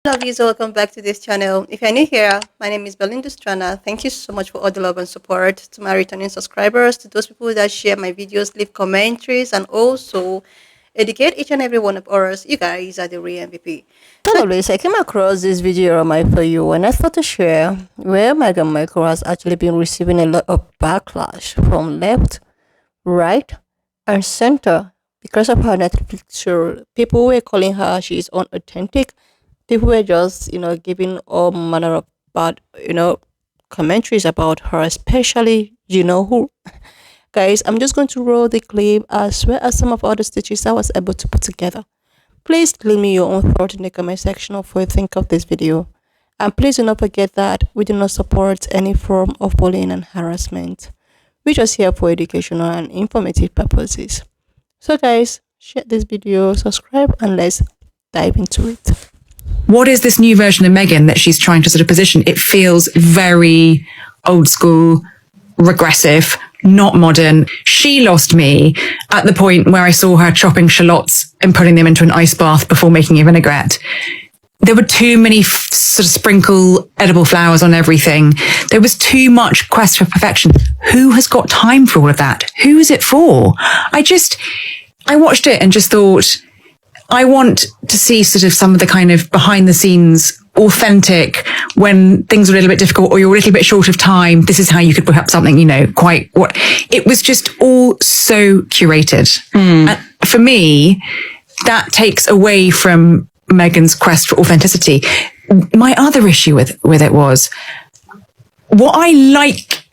Hello, viewers. Welcome back to this channel. If you're new here, my name is Belinda Strana. Thank you so much for all the love and support. To my returning subscribers, to those people that share my videos, leave commentaries, and also educate each and every one of us. You guys are the real MVP. Always, I came across this video on my For You and I thought to share where Meghan Markle has actually been receiving a lot of backlash from left, right, and center because of her Netflix show. People were calling her she is unauthentic. People were just, giving all manner of bad, commentaries about her, especially, who. Guys, I'm just going to roll the clip as well as some of other stitches I was able to put together. Please leave me your own thought in the comment section of what you think of this video. And please do not forget that we do not support any form of bullying and harassment. We're just here for educational and informative purposes. So guys, share this video, subscribe, and let's dive into it. What is this new version of Meghan that she's trying to sort of position? It feels very old school, regressive, not modern. She lost me at the point where I saw her chopping shallots and putting them into an ice bath before making a vinaigrette. There were too many sort of sprinkle edible flowers on everything. There was too much quest for perfection. Who has got time for all of that? Who is it for? I watched it and just thought, I want to see sort of some of the kind of behind the scenes, authentic, when things are a little bit difficult or you're a little bit short of time. This is how you could put up something, quite what it was, just all so curated. And for me, that takes away from Meghan's quest for authenticity. My other issue with it was, what I like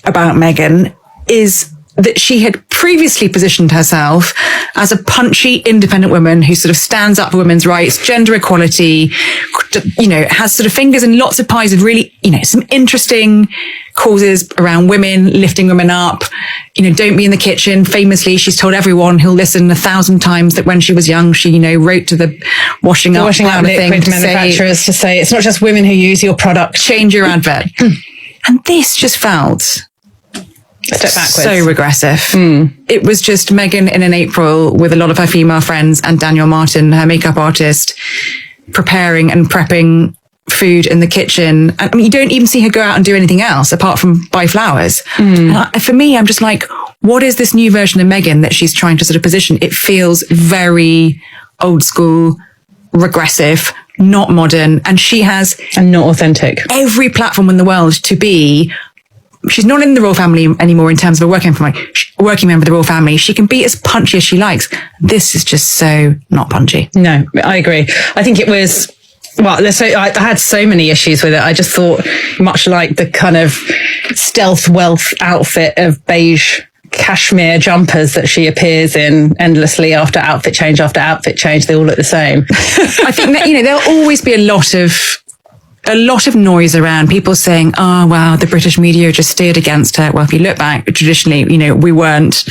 about Meghan is that she had previously positioned herself as a punchy, independent woman who sort of stands up for women's rights, gender equality, has sort of fingers in lots of pies of really, some interesting causes around women, lifting women up, don't be in the kitchen. Famously, she's told everyone who'll listen 1,000 times that when she was young, she, wrote to the washing up liquid manufacturers to say, it's not just women who use your product. Change your advert. And this just felt step backwards. So regressive. It was just Meghan in an April with a lot of her female friends and Daniel Martin, her makeup artist, preparing and prepping food in the kitchen. And you don't even see her go out and do anything else apart from buy flowers. For me, I'm just like, what is this new version of Meghan that she's trying to sort of position? It feels very old school, regressive, not modern. And she has... and not authentic. Every platform in the world to be... She's not in the royal family anymore in terms of a working member of the royal family. She can be as punchy as she likes. This is just so not punchy. No, I agree. I think it was, I had so many issues with it. I just thought, much like the kind of stealth wealth outfit of beige cashmere jumpers that she appears in endlessly after outfit change, they all look the same. I think that, there'll always be a lot of noise around people saying, oh, wow, the British media just steered against her. Well, if you look back, traditionally, we weren't.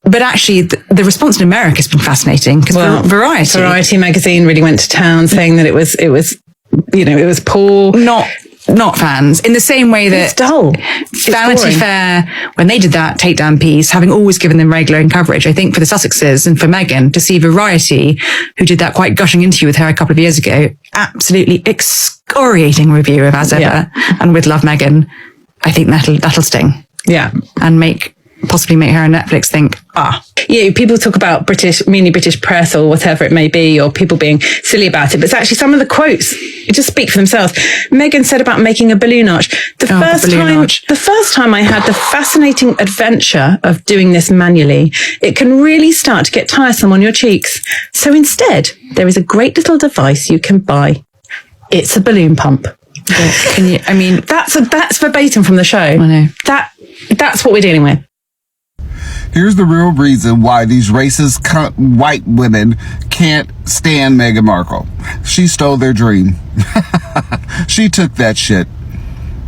But actually, the response in America has been fascinating because Variety magazine really went to town saying that it was poor. Not fans, in the same way that it's dull. Vanity Fair, when they did that takedown piece, having always given them regular coverage, I think for the Sussexes and for Meghan, to see Variety, who did that quite gushing interview with her a couple of years ago, absolutely excoriating review of As Ever and With Love Meghan, I think that'll sting. Yeah. And possibly make her and Netflix think, Yeah, people talk about mainly British press or whatever it may be, or people being silly about it, but it's actually some of the quotes just speak for themselves. Meghan said about making a balloon arch. The first time I had the fascinating adventure of doing this manually, it can really start to get tiresome on your cheeks. So instead, there is a great little device you can buy. It's a balloon pump. That's verbatim from the show. I know. That's what we're dealing with. Here's the real reason why these racist white women can't stand Meghan Markle. She stole their dream. She took that shit.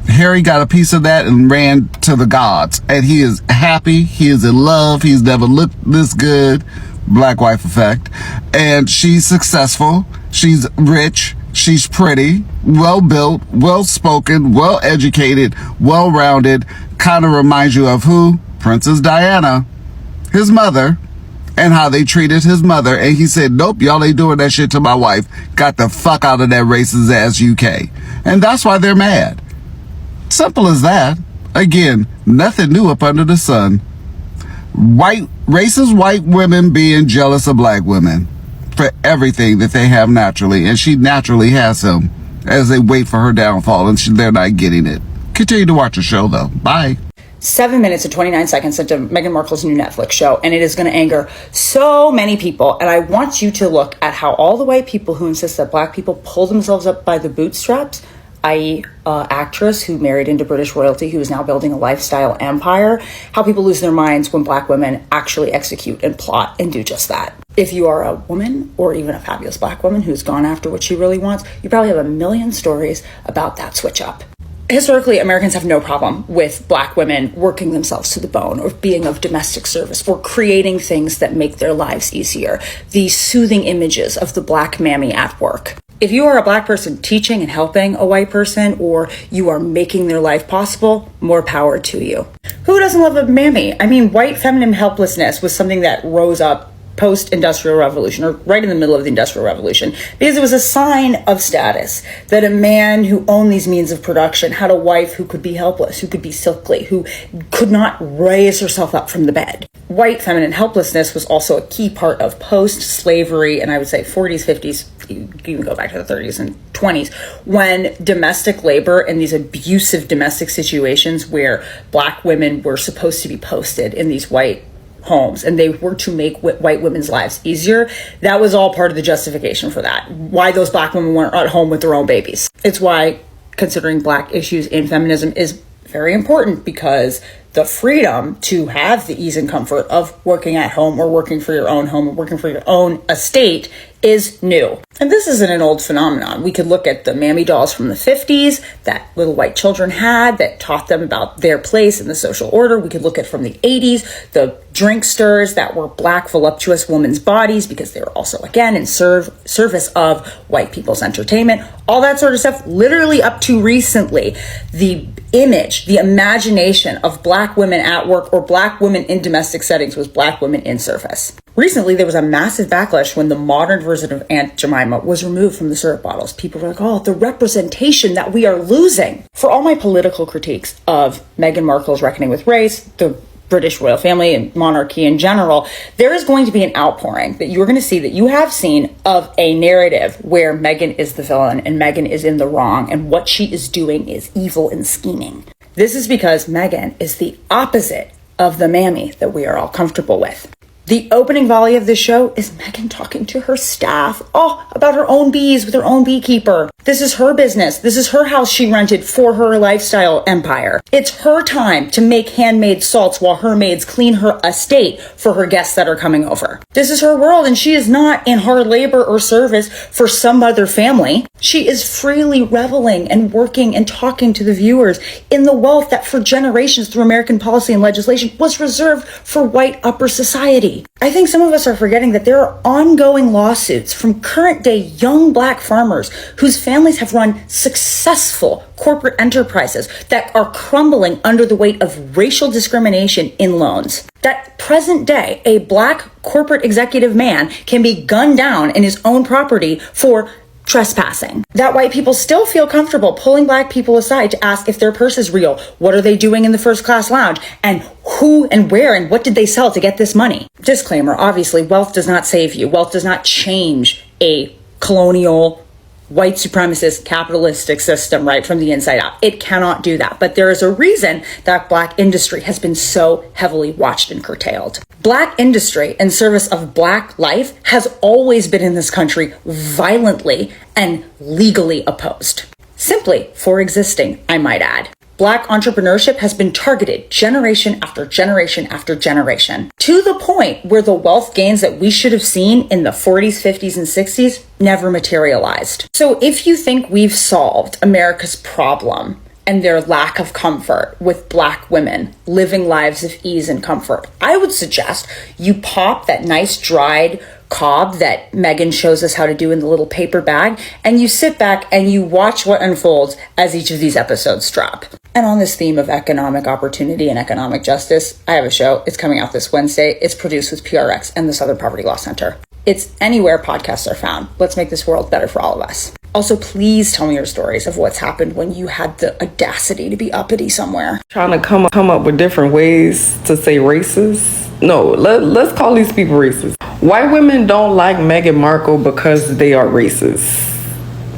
Harry got a piece of that and ran to the gods. And he is happy. He is in love. He's never looked this good. Black wife effect. And she's successful. She's rich. She's pretty, well-built, well-spoken, well-educated, well-rounded. Kind of reminds you of who? Princess Diana, his mother. and how they treated his mother. And he said, nope, y'all ain't doing that shit to my wife. Got the fuck out of that racist ass UK. And that's why they're mad. Simple as that. Again, nothing new up under the sun. Racist white women being jealous of black women for everything that they have naturally. And she naturally has him as they wait for her downfall, and they're not getting it. Continue to watch the show, though. Bye. 7 minutes and 29 seconds into Meghan Markle's new Netflix show, and it is going to anger so many people. And I want you to look at how all the white people who insist that black people pull themselves up by the bootstraps, i.e. actress who married into British royalty, who is now building a lifestyle empire, how people lose their minds when black women actually execute and plot and do just that. If you are a woman or even a fabulous black woman who's gone after what she really wants, you probably have a million stories about that switch up. Historically, Americans have no problem with black women working themselves to the bone or being of domestic service or creating things that make their lives easier. These soothing images of the black mammy at work. If you are a black person teaching and helping a white person, or you are making their life possible, more power to you. Who doesn't love a mammy? I mean, white feminine helplessness was something that rose up post-industrial revolution, or right in the middle of the industrial revolution, because it was a sign of status that a man who owned these means of production had a wife who could be helpless, who could be silkly, who could not raise herself up from the bed. White feminine helplessness was also a key part of post-slavery, and I would say 40s, 50s, you can even go back to the 30s and 20s, when domestic labor and these abusive domestic situations where black women were supposed to be posted in these white homes and they were to make white women's lives easier. That was all part of the justification for that. Why those black women weren't at home with their own babies. It's why considering black issues in feminism is very important, because the freedom to have the ease and comfort of working at home or working for your own home or working for your own estate is new. And this isn't an old phenomenon. We could look at the mammy dolls from the 50s that little white children had that taught them about their place in the social order. We could look at from the 80s, the drinksters that were black voluptuous women's bodies because they were also, again, in service of white people's entertainment. All that sort of stuff, literally up to recently. The image, the imagination of black women at work or black women in domestic settings was black women in service. Recently, there was a massive backlash when the modern version of Aunt Jemima was removed from the syrup bottles. People were like, oh, the representation that we are losing. For all my political critiques of Meghan Markle's reckoning with race, the British royal family and monarchy in general, there is going to be an outpouring that you're going to see, that you have seen, of a narrative where Meghan is the villain and Meghan is in the wrong and what she is doing is evil and scheming. This is because Meghan is the opposite of the mammy that we are all comfortable with. The opening volley of this show is Meghan talking to her staff, about her own bees with her own beekeeper. This is her business. This is her house she rented for her lifestyle empire. It's her time to make handmade salts while her maids clean her estate for her guests that are coming over. This is her world, and she is not in hard labor or service for some other family. She is freely reveling and working and talking to the viewers in the wealth that for generations through American policy and legislation was reserved for white upper society. I think some of us are forgetting that there are ongoing lawsuits from current day young black farmers whose families have run successful corporate enterprises that are crumbling under the weight of racial discrimination in loans. That present day, a black corporate executive man can be gunned down in his own property for trespassing. That white people still feel comfortable pulling black people aside to ask if their purse is real. What are they doing in the first class lounge? And who and where and what did they sell to get this money? Disclaimer, obviously, wealth does not save you. Wealth does not change a colonial, white supremacist, capitalistic system right from the inside out. It cannot do that. But there is a reason that black industry has been so heavily watched and curtailed. Black industry in service of black life has always been in this country violently and legally opposed. Simply for existing, I might add. Black entrepreneurship has been targeted generation after generation after generation, to the point where the wealth gains that we should have seen in the 40s, 50s, and 60s never materialized. So if you think we've solved America's problem and their lack of comfort with black women living lives of ease and comfort, I would suggest you pop that nice dried cob that Meghan shows us how to do in the little paper bag, and you sit back and you watch what unfolds as each of these episodes drop. And on this theme of economic opportunity and economic justice, I have a show. It's coming out this Wednesday. It's produced with PRX and the Southern Poverty Law Center. It's anywhere podcasts are found. Let's make this world better for all of us. Also, please tell me your stories of what's happened when you had the audacity to be uppity somewhere. Trying to come up with different ways to say racist. No, let's call these people racist. White women don't like Meghan Markle because they are racist.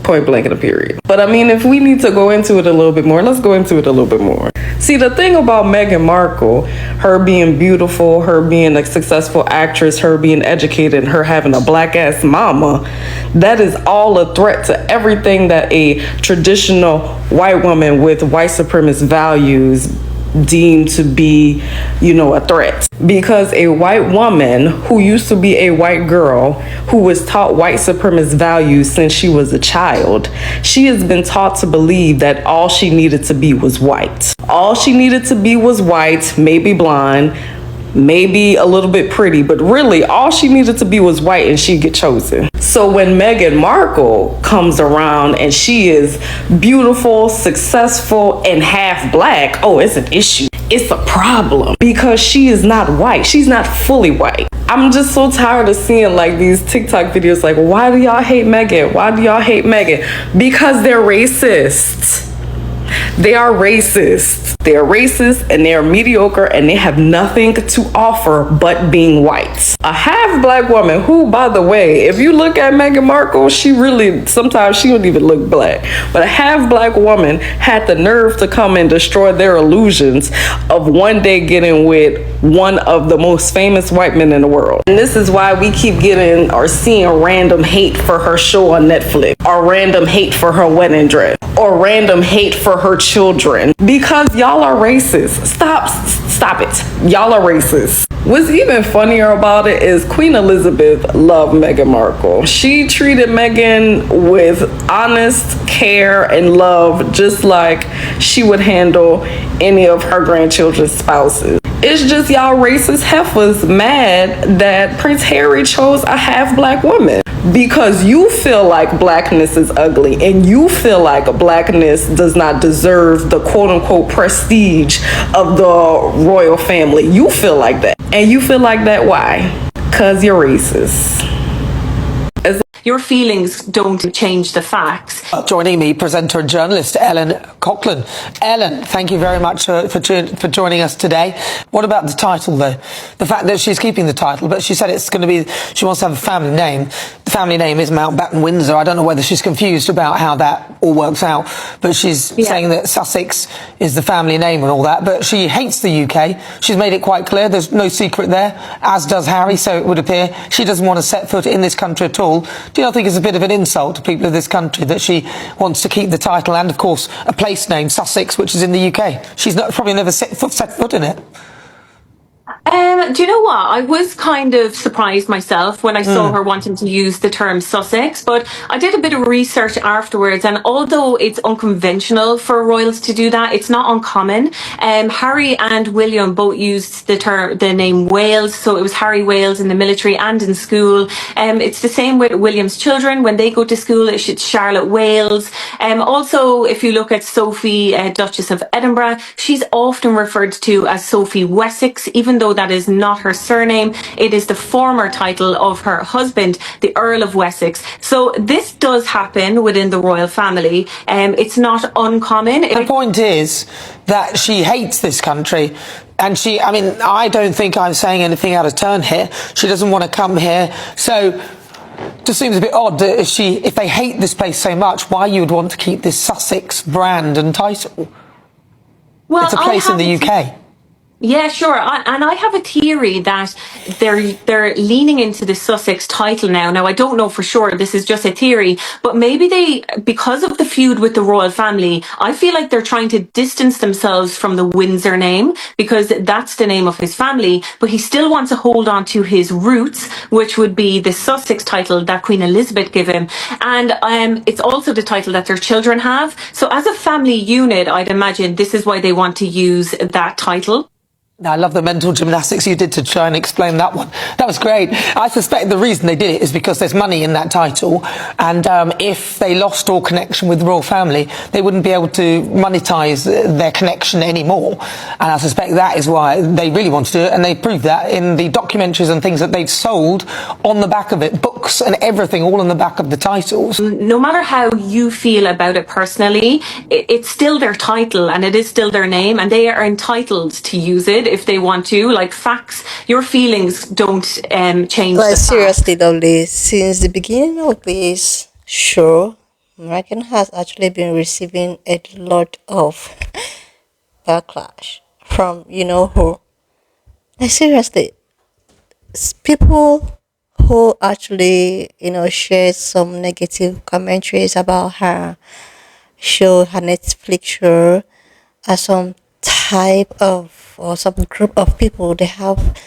Point blank in a period. But I mean, if we need to go into it a little bit more, let's go into it a little bit more. See, the thing about Meghan Markle, her being beautiful, her being a successful actress, her being educated, her having a black ass mama, that is all a threat to everything that a traditional white woman with white supremacist values deemed to be, a threat. Because a white woman who used to be a white girl who was taught white supremacist values since she was a child, she has been taught to believe that all she needed to be was white. All she needed to be was white, maybe blonde, maybe a little bit pretty, but really all she needed to be was white and she'd get chosen. So when Meghan Markle comes around and she is beautiful, successful, and half black, oh, it's an issue. It's a problem because she is not white. She's not fully white. I'm just so tired of seeing like these TikTok videos like, why do y'all hate Meghan? Why do y'all hate Meghan? Because they're racist. They are racist. They are racist and they are mediocre and they have nothing to offer but being white. A half black woman who, by the way, if you look at Meghan Markle, sometimes she don't even look black. But a half black woman had the nerve to come and destroy their illusions of one day getting with one of the most famous white men in the world. And this is why we keep getting or seeing random hate for her show on Netflix, or random hate for her wedding dress, or random hate for her children, because y'all are racist. Stop it. Y'all are racist. What's even funnier about it is Queen Elizabeth loved Meghan Markle. She treated Meghan with honest care and love, just like she would handle any of her grandchildren's spouses. It's just y'all racist heifers mad that Prince Harry chose a half black woman because you feel like blackness is ugly and you feel like blackness does not deserve the quote unquote prestige of the royal family. You feel like that. And you feel like that why? Because you're racist. Your feelings don't change the facts. Joining me, presenter and journalist Ellen Coughlin. Ellen, thank you very much for joining us today. What about the title, though? The fact that she's keeping the title, but she said it's going to be, she wants to have a family name. The family name is Mountbatten Windsor. I don't know whether she's confused about how that all works out, but she's saying that Sussex is the family name and all that, but she hates the UK. She's made it quite clear. There's no secret there, as does Harry, so it would appear. She doesn't want to set foot in this country at all. Do you not think it's a bit of an insult to people of this country that she wants to keep the title and, of course, a place name, Sussex, which is in the UK? She's probably never set foot in it. Do you know what? I was kind of surprised myself when I saw her wanting to use the term Sussex, but I did a bit of research afterwards, and although it's unconventional for royals to do that, it's not uncommon. Harry and William both used the name Wales, so it was Harry Wales in the military and in school. It's the same with William's children. When they go to school, it's Charlotte Wales. Also, if you look at Sophie, Duchess of Edinburgh, she's often referred to as Sophie Wessex, even though that is not her surname. It is the former title of her husband, the Earl of Wessex. So this does happen within the royal family. It's not uncommon. The point is that she hates this country. And I don't think I'm saying anything out of turn here. She doesn't want to come here. So it just seems a bit odd that if they hate this place so much, why you would want to keep this Sussex brand and title. Well, it's a place in the UK. Yeah, sure. And I have a theory that they're leaning into the Sussex title now. Now, I don't know for sure. This is just a theory. But maybe because of the feud with the royal family, I feel like they're trying to distance themselves from the Windsor name because that's the name of his family. But he still wants to hold on to his roots, which would be the Sussex title that Queen Elizabeth gave him. And it's also the title that their children have. So as a family unit, I'd imagine this is why they want to use that title. I love the mental gymnastics you did to try and explain that one. That was great. I suspect the reason they did it is because there's money in that title, and if they lost all connection with the royal family, they wouldn't be able to monetize their connection anymore. And I suspect that is why they really want to do it, and they proved that in the documentaries and things that they've sold on the back of it, books and everything, all on the back of the titles. No matter how you feel about it personally, it's still their title and it is still their name, and they are entitled to use it if they want to. Like, facts, your feelings don't change Like, the seriously, facts. lovely, since the beginning of this show, Megan has actually been receiving a lot of backlash from you know who. Like, seriously, people who actually shared some negative commentaries about her show, her Netflix show, are some type of or some group of people. They have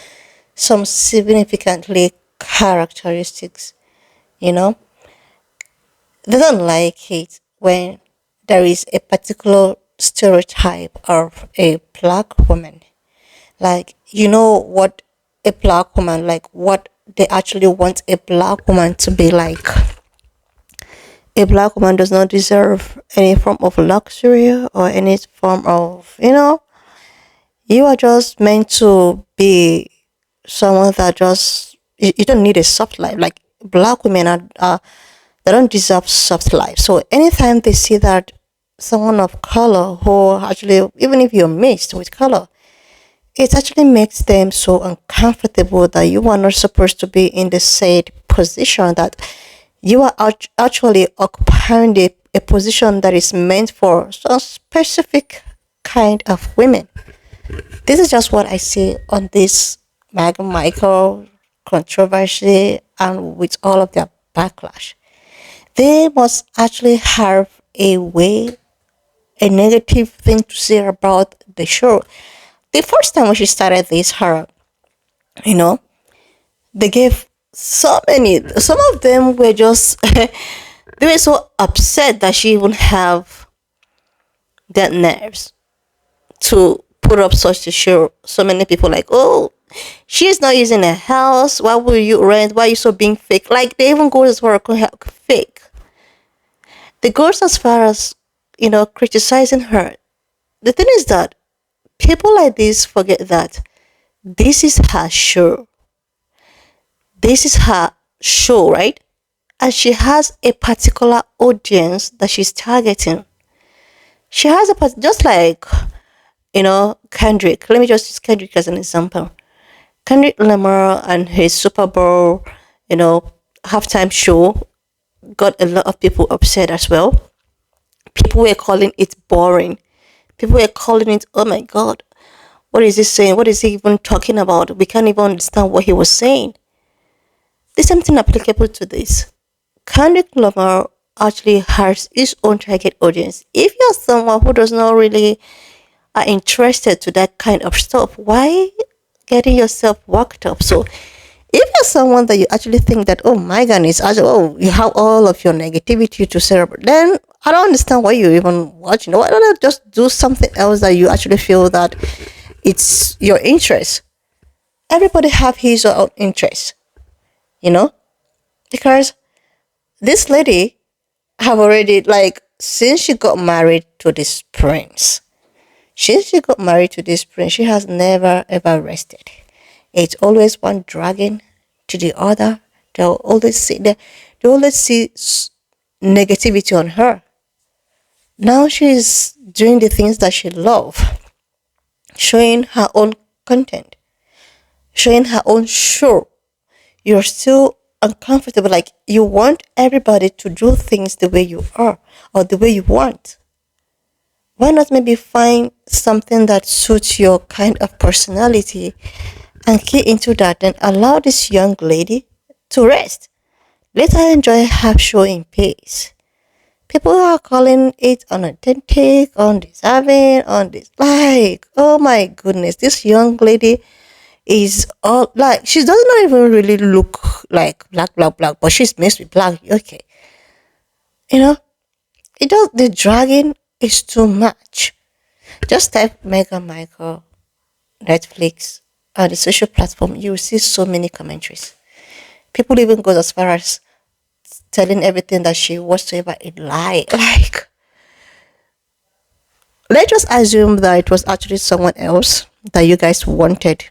some significantly characteristics, you know. They don't like it when there is a particular stereotype of a black woman. Like, you know what a black woman, like what they actually want a black woman to be like. A black woman does not deserve any form of luxury or any form of, you are just meant to be someone that just, you don't need a soft life. Like, black women are they don't deserve soft life. So anytime they see that someone of color who actually, even if you're mixed with color, it actually makes them so uncomfortable that you are not supposed to be in the said position, that you are actually occupying a position that is meant for some specific kind of women. This is just what I see on this Meghan Michael controversy and with all of their backlash. They must actually have a negative thing to say about the show. The first time when she started this, you know, they gave so many, some of them were just, they were so upset that she even have that nerves to put up such a show. So many people like, oh, she's not using a house. Why will you rent? Why are you so being fake? Like, they even go as far as fake. They goes as far as, criticizing her. The thing is that people like this forget that this is her show. This is her show, right? And she has a particular audience that she's targeting. She has just like, Kendrick. Let me just use Kendrick as an example. Kendrick Lamar and his Super Bowl, halftime show got a lot of people upset as well. People were calling it boring. People were calling it, oh my God, what is he saying? What is he even talking about? We can't even understand what he was saying. There's something applicable to this. Kendrick Lamar actually has his own target audience. If you're someone who does not really are interested to that kind of stuff, why getting yourself worked up? So if you're someone that you actually think that, oh my goodness, you have all of your negativity to celebrate, then I don't understand why you even watch. Why don't you just do something else that you actually feel that it's your interest? Everybody have his own interest, because this lady have already, like, since she got married to this prince, she has never ever rested. It's always one dragging to the other. They always see negativity on her. Now she's doing the things that she loves, showing her own content, showing her own show. You're still uncomfortable, like you want everybody to do things the way you are or the way you want. Why not maybe find something that suits your kind of personality and key into that, and allow this young lady to rest? Let her enjoy her show in peace. People are calling it unauthentic, undeserving, like, oh my goodness, this young lady is all like, she does not even really look like black, but she's mixed with black. Okay, the dragging is too much. Just type Meghan Michael Netflix, or the social platform, you will see so many commentaries. People even go as far as telling everything that she whatsoever a lie. Like, let's just assume that it was actually someone else that you guys wanted,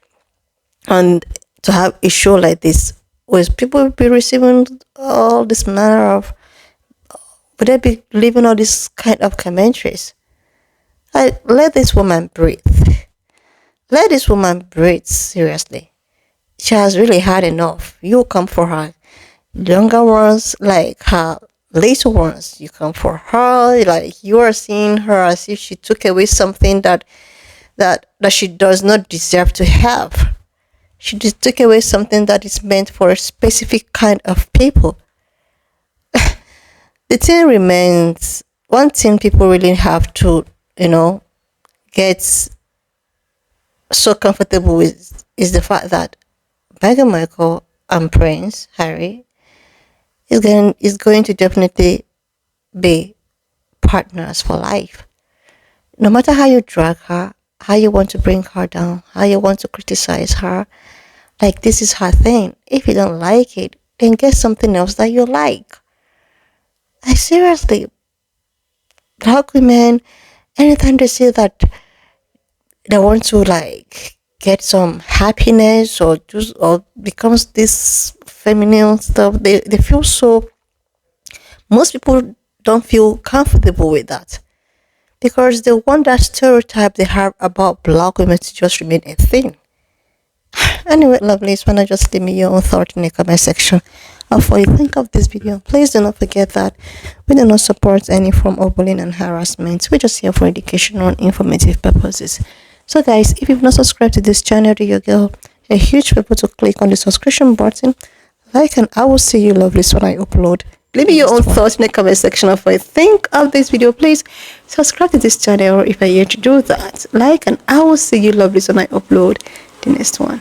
and to have a show like this, was people be receiving all this manner of, would they be leaving all this kind of commentaries? Like, let this woman breathe. Let this woman breathe, seriously. She has really had enough. You come for her younger ones, like her little ones. You come for her, like you are seeing her as if she took away something that she does not deserve to have. She just took away something that is meant for a specific kind of people. The thing remains, one thing people really have to, get so comfortable with is the fact that Meghan Markle and Prince Harry is going to definitely be partners for life. No matter how you drag her, how you want to bring her down, how you want to criticize her, like, this is her thing. If you don't like it, then get something else that you like. Like, seriously, black women, anytime they say that they want to, like, get some happiness or becomes this feminine stuff, they feel so, most people don't feel comfortable with that, because they want that stereotype they have about black women to just remain a thing. Anyway, lovelies, wanna just leave me your own thought in the comment section of what you think of this video. Please do not forget that we do not support any form of bullying and harassment. We're just here for educational and informative purposes. So guys, if you've not subscribed to this channel, do your girl a huge favor to click on the subscription button, like, and I will see you lovelies when I upload. Leave me your own thoughts in the comment section of what you think of this video. Please subscribe to this channel if you're here to do that. Like, and I will see you lovelies when I upload the next one.